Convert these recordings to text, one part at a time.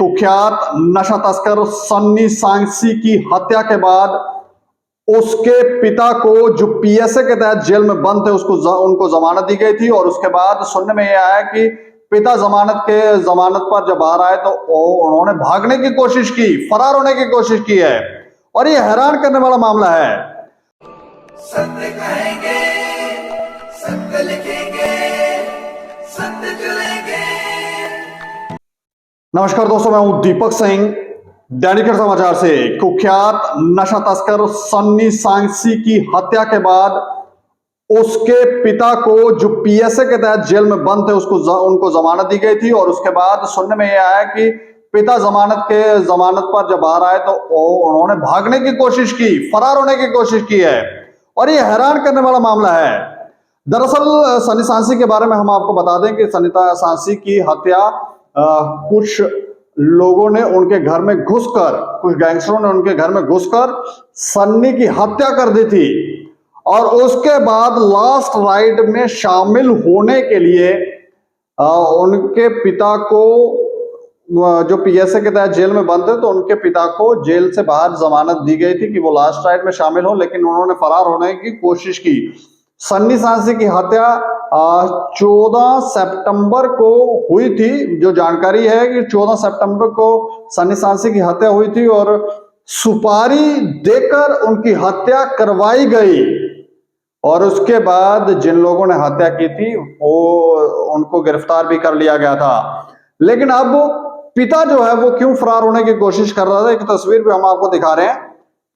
कुख्यात नशा तस्कर सन्नी सांगसी की हत्या के बाद उसके पिता को, जो पीएसए के तहत जेल में बंद थे, उनको जमानत दी गई थी। और उसके बाद सुनने में यह आया कि पिता जमानत पर जब बाहर आए तो उन्होंने भागने की कोशिश की, फरार होने की कोशिश की है। और ये हैरान करने वाला मामला है। सत्य कहेंगे, सत्य लिखेंगे, सत्य चलेंगे। नमस्कार दोस्तों, मैं हूं दीपक सिंह, दैनिक समाचार से। कुख्यात नशा तस्कर सन्नी सांगसी की हत्या के बाद उसके पिता को, जो पीएसए के तहत जेल में बंद थे, उनको जमानत दी गई थी। और उसके बाद सुनने में यह आया कि पिता जमानत पर जब बाहर आए तो उन्होंने भागने की कोशिश की, फरार होने की कोशिश की है। और ये हैरान करने वाला मामला है। दरअसल सन्नी सांगसी के बारे में हम आपको बता दें कि सन्नी सांगसी की हत्या कुछ लोगों ने उनके घर में घुसकर, कुछ गैंगस्टरों ने उनके घर में घुसकर सन्नी की हत्या कर दी थी। और उसके बाद लास्ट राइड में शामिल होने के लिए उनके पिता को, जो पीएसए के तहत जेल में बंद थे, तो उनके पिता को जेल से बाहर जमानत दी गई थी कि वो लास्ट राइड में शामिल हो, लेकिन उन्होंने फरार होने की कोशिश की। सन्नी सांगसी की हत्या 14 सितंबर को हुई थी। जो जानकारी है कि 14 सितंबर को सन्नी सांगसी की हत्या हुई थी और सुपारी देकर उनकी हत्या करवाई गई। और उसके बाद जिन लोगों ने हत्या की थी वो उनको गिरफ्तार भी कर लिया गया था। लेकिन अब पिता जो है वो क्यों फरार होने की कोशिश कर रहा था, एक तस्वीर भी हम आपको दिखा रहे हैं।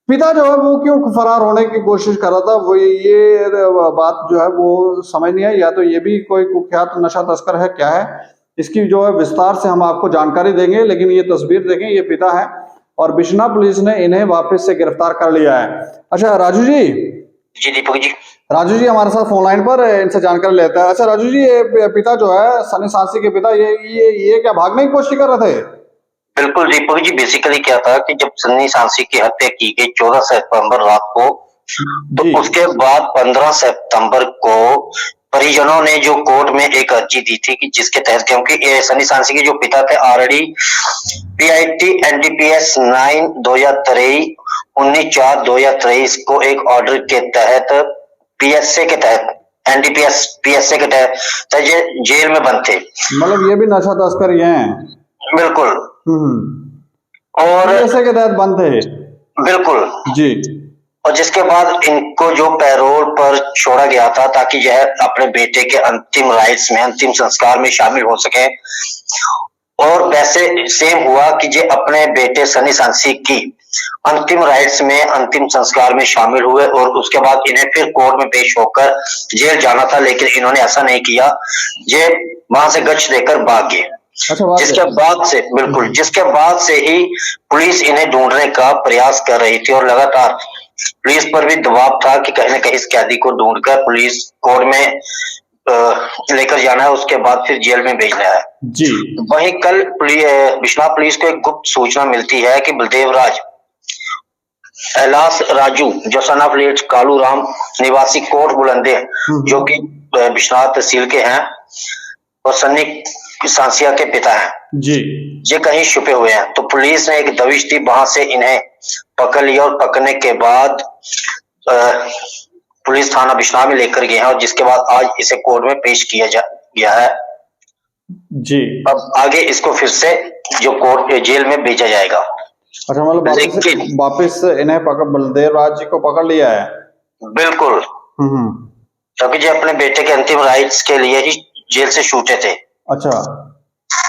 पिता जो है वो क्यों फरार होने की कोशिश कर रहा था, वो ये बात जो है वो समझ नहीं है। या तो ये भी कोई कुख्यात नशा तस्कर है, क्या है, इसकी जो है विस्तार से हम आपको जानकारी देंगे। लेकिन ये तस्वीर देखें, ये पिता है और बिश्ना पुलिस ने इन्हें वापस से गिरफ्तार कर लिया है। अच्छा राजू जी। जी दीपक जी। राजू जी हमारे साथ फोन लाइन पर, इनसे जानकारी लेता है। अच्छा राजू जी, ये पिता जो है सन्नी सांगसी के पिता, ये क्या भागने की कोशिश कर रहे थे? बिल्कुल दीपक जी, बेसिकली क्या था कि जब सन्नी सांगसी की हत्या की गई 14 सितंबर रात को, तो उसके बाद 15 सितंबर को परिजनों ने जो कोर्ट में एक अर्जी दी थी कि जिसके तहत, क्योंकि सन्नी सांगसी के जो पिता थे ऑलरेडी पीआईटी एनडीपीएस 9 2023 19/4/2023 को एक ऑर्डर के तहत पीएसए के तहत पीएसए के तहत जेल में बंद थे। मतलब ये भी नशा तस्कर ही हैं? बिल्कुल। और पीएसए के तहत बंद थे? बिल्कुल जी। और जिसके बाद इनको जो पैरोल पर छोड़ा गया था ताकि यह अपने बेटे के अंतिम राइट्स में, अंतिम संस्कार में शामिल हो सके। और वैसे सेम हुआ कि ये अपने बेटे सन्नी सांगसी की अंतिम राइट्स में, अंतिम संस्कार में शामिल हुए। और उसके बाद इन्हें फिर कोर्ट में पेश होकर जेल जाना था, लेकिन इन्होंने ऐसा नहीं किया। ये वहां से गश्त देकर भाग गए। जिसके बाद से ही पुलिस इन्हें ढूंढने का प्रयास कर रही थी और लगातार पुलिस पर भी दबाव था कि कहीं न कहीं इस कैदी को ढूंढकर पुलिस कोर्ट में लेकर जाना है, उसके बाद फिर जेल में भेजना है। जी। वहीं कल बिश्ना पुलिस को एक गुप्त सूचना मिलती है कि बलदेव राज एलास राजू, जो son of late Kalu Ram निवासी कोट बुलंदे, जो कि बिश्नाह तहसील के हैं और सन्नी सांसिया के पिता हैं जी, ये कहीं छुपे हुए हैं। तो पुलिस ने एक दबिश दी, वहां से इन्हें पकड़ लिया और पकड़ने के बाद पुलिस थाना बिश्नाह में लेकर गए हैं। और जिसके बाद आज इसे कोर्ट में पेश किया गया है जी। अब आगे इसको फिर से जो कोर्ट जेल में भेजा जाएगा। अच्छा, मतलब वापस इन्हें बलदेव राज जी को पकड़ लिया है? बिल्कुल, क्योंकि जो अपने बेटे के अंतिम राइट्स के लिए ही जेल से छूटे थे। अच्छा।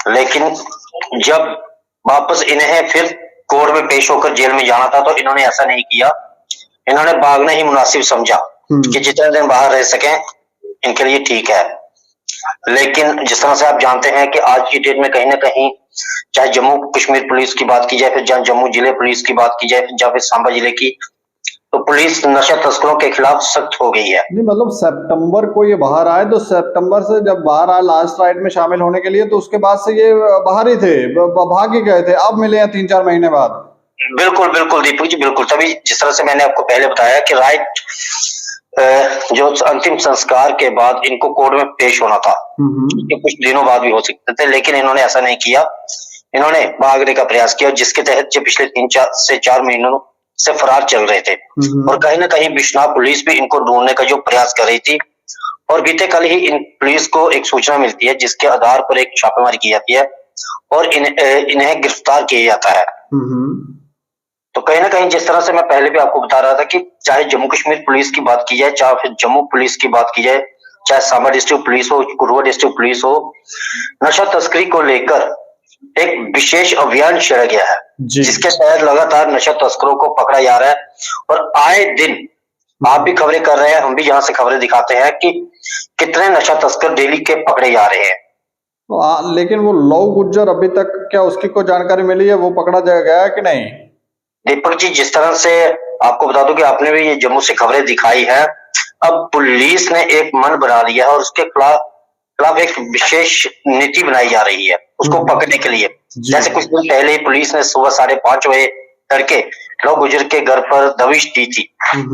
लेकिन जब वापस इन्हें फिर कोर्ट में पेश होकर जेल में जाना था तो इन्होंने ऐसा नहीं किया। इन्होंने भागना ही मुनासिब समझा कि जितने दिन बाहर रह सकें इनके लिए ठीक है। लेकिन जिस तरह से आप जानते हैं कि आज की डेट में कहीं ना कहीं, चाहे जम्मू कश्मीर पुलिस की बात की जाए, फिर जम्मू जिले पुलिस की बात की जाए, फिर सांबा जिले की, तो पुलिस नशा तस्करों के खिलाफ सख्त हो गई है। नहीं, मतलब सितंबर को ये बाहर आए, तो सितंबर से जब बाहर आए लास्ट राइड में शामिल होने के लिए, तो उसके बाद से ये बाहर ही थे, भाग ही गए थे। अब मिले हैं 3-4 महीने बाद। बिल्कुल बिल्कुल दीपक जी, बिल्कुल। तभी जिस तरह से मैंने आपको पहले बताया कि राइट जो अंतिम संस्कार के बाद इनको कोर्ट में पेश होना था, कुछ दिनों बाद भी हो सकते थे, लेकिन इन्होंने ऐसा नहीं किया। इन्होंने भागने का प्रयास किया, जिसके तहत ये पिछले 3 से 4 महीनों से फरार चल रहे थे। और कहीं ना कहीं बिश्नाह पुलिस भी इनको ढूंढने का जो प्रयास कर रही थी, और बीते कल ही इन पुलिस को एक सूचना मिलती है, जिसके आधार पर एक छापेमारी की जाती है और इन्हें गिरफ्तार किया जाता है। तो कहीं ना कहीं जिस तरह से मैं पहले भी आपको बता रहा था कि चाहे जम्मू कश्मीर पुलिस की बात की जाए, चाहे फिर जम्मू पुलिस की बात की जाए, चाहे सांबा डिस्ट्रिक्ट पुलिस हो, कुरुआ डिस्ट्रिक्ट पुलिस हो, नशा तस्करी को लेकर एक विशेष अभियान छेड़ा गया है, जिसके तहत लगातार नशा तस्करों को पकड़ा जा रहा है। और आए दिन आप भी खबरें कर रहे हैं, हम भी यहाँ से खबरें दिखाते हैं कि कितने नशा तस्कर डेली के पकड़े जा रहे हैं। लेकिन वो लव गुज्जर अभी तक क्या उसकी कोई जानकारी मिली है, वो पकड़ा गया है कि नहीं? दीपक जी, जिस तरह से आपको बता दूं कि आपने भी ये जम्मू से खबरें दिखाई है, अब पुलिस ने एक मन बना लिया है और उसके खिलाफ एक विशेष नीति बनाई जा रही है उसको पकड़ने के लिए। जैसे कुछ दिन पहले ही पुलिस ने सुबह 5:30 बजे तड़के लव गुज्जर के घर पर दबिश दी थी,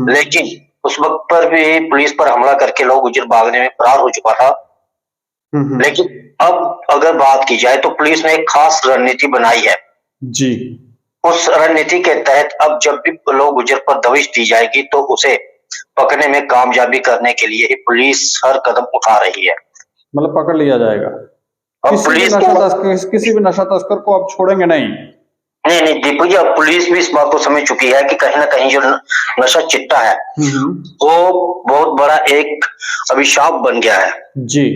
लेकिन उस वक्त पर भी पुलिस पर हमला करके लव गुज्जर भागने में फरार हो चुका था। लेकिन अब अगर बात की जाए तो पुलिस ने एक खास रणनीति बनाई है जी। उस रणनीति के तहत अब जब भी लव गुज्जर पर दबिश दी जाएगी तो उसे पकड़ने में कामयाबी करने के लिए पुलिस हर कदम उठा रही है। मतलब पकड़ लिया जाएगा। पुलिस किसी भी नशा तस्कर को अब छोड़ेंगे नहीं। नहीं दीपक जी, अब पुलिस भी इस बात को समझ चुकी है कि कहीं ना कहीं जो नशा चिट्टा है वो बहुत बड़ा एक अभिशाप बन गया है जी।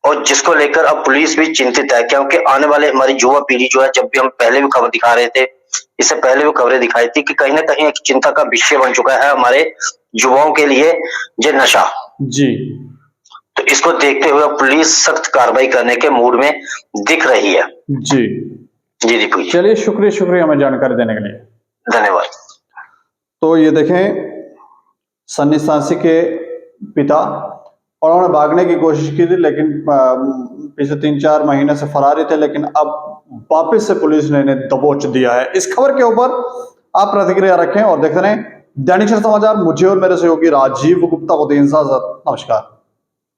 और जिसको लेकर अब पुलिस भी चिंतित है, क्योंकि आने वाले हमारी युवा पीढ़ी जो है, जब भी हम पहले भी खबर दिखा रहे थे, इससे पहले भी खबरें दिखाई थी कि कहीं ना कहीं एक चिंता का विषय बन चुका है हमारे युवाओं के लिए ये नशा जी। तो इसको देखते हुए पुलिस सख्त कार्रवाई करने के मूड में दिख रही है। जी जी दीपक जी, चलिए, शुक्रिया हमें जानकारी देने के लिए, धन्यवाद। तो ये देखें, सन्नी सांसी के पिता, और उन्होंने भागने की कोशिश की थी, लेकिन पिछले 3-4 महीने से फरार थे, लेकिन अब वापस से पुलिस ने इन्हें दबोच दिया है। इस खबर के ऊपर आप प्रतिक्रिया रखें और देखते रहें दैनिक समाचार। मुझे और मेरे सहयोगी राजीव गुप्ता को दें इजाजत। नमस्कार।